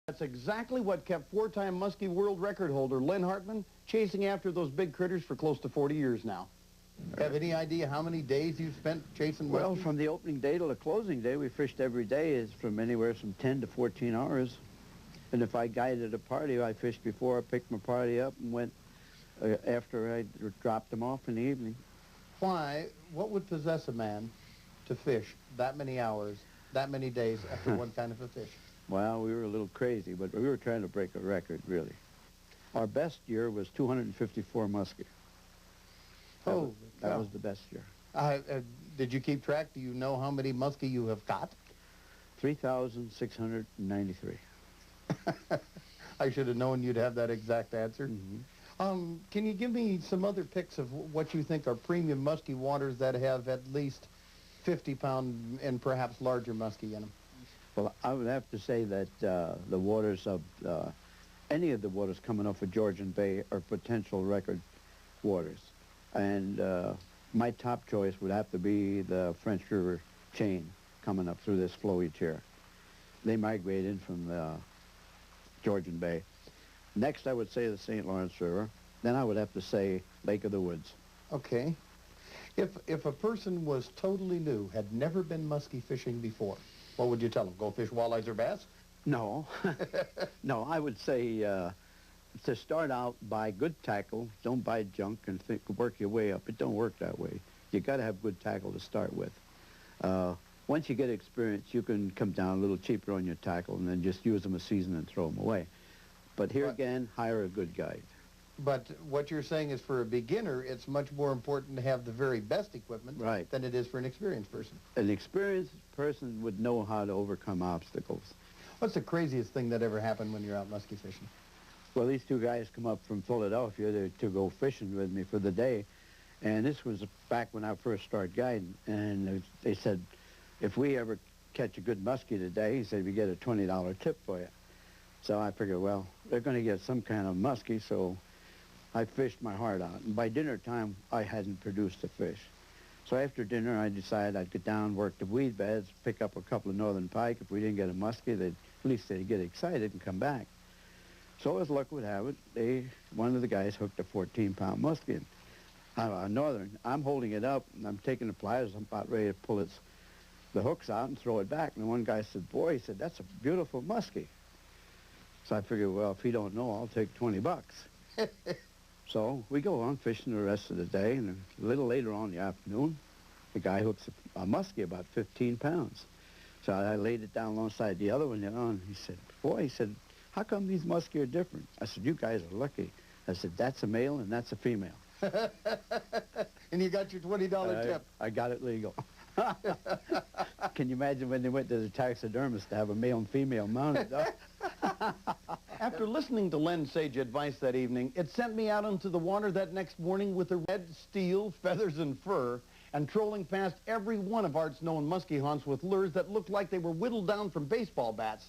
That's exactly what kept four-time Muskie world record holder Len Hartman chasing after those big critters for close to 40 years now. Have any idea how many days you've spent chasing muskies? Well, from the opening day to the closing day, we fished every day. Is from anywhere from 10 to 14 hours. And if I guided a party, I fished before I picked my party up and went after I dropped them off in the evening. Why? What would possess a man to fish that many hours, that many days after one kind of a fish? Well, we were a little crazy, but we were trying to break a record, really. Our best year was 254 muskie. That was the best year. Did you keep track? Do you know how many muskie you have caught? 3,693. I should have known you'd have that exact answer. Mm-hmm. Can you give me some other picks of what you think are premium muskie waters that have at least 50-pound and perhaps larger muskie in them? Well, I would have to say that the waters of any of the waters coming off of Georgian Bay are potential record waters. And my top choice would have to be the French River chain coming up through this flow each year. They migrate in from the Georgian Bay. Next, I would say the St. Lawrence River. Then I would have to say Lake of the Woods. Okay. If a person was totally new, had never been muskie fishing before, what would you tell them? Go fish walleyes or bass? No. No, I would say to start out, buy good tackle. Don't buy junk and work your way up. It don't work that way. You got to have good tackle to start with. Once you get experience, you can come down a little cheaper on your tackle and then just use them a season and throw them away. But here again, hire a good guide. But what you're saying is for a beginner, it's much more important to have the very best equipment than it is for an experienced person. An experienced person would know how to overcome obstacles. What's the craziest thing that ever happened when you're out muskie fishing? Well, these two guys come up from Philadelphia to go fishing with me for the day. And this was back when I first started guiding. And they said, if we ever catch a good muskie today, he said, we get a $20 tip for you. So I figured, well, they're going to get some kind of muskie, so I fished my heart out. And by dinner time, I hadn't produced a fish. So after dinner, I decided I'd get down, work the weed beds, pick up a couple of northern pike. If we didn't get a muskie, at least they'd get excited and come back. So as luck would have it, one of the guys hooked a 14-pound muskie. Northern. I'm holding it up, and I'm taking the pliers. I'm about ready to pull the hooks out and throw it back. And one guy said, boy, he said, that's a beautiful muskie. So I figured, well, if he don't know, I'll take 20 bucks. So we go on fishing the rest of the day, and a little later on in the afternoon, the guy hooks a muskie about 15 pounds. So I laid it down alongside the other one, and he said, boy, he said, how come these muskie are different? I said, you guys are lucky. I said, that's a male and that's a female. And you got your $20 tip. I got it legal. Can you imagine when they went to the taxidermist to have a male and female mounted? After listening to Len's sage advice that evening, it sent me out into the water that next morning with the red, steel, feathers, and fur, and trolling past every one of Art's known muskie haunts with lures that looked like they were whittled down from baseball bats.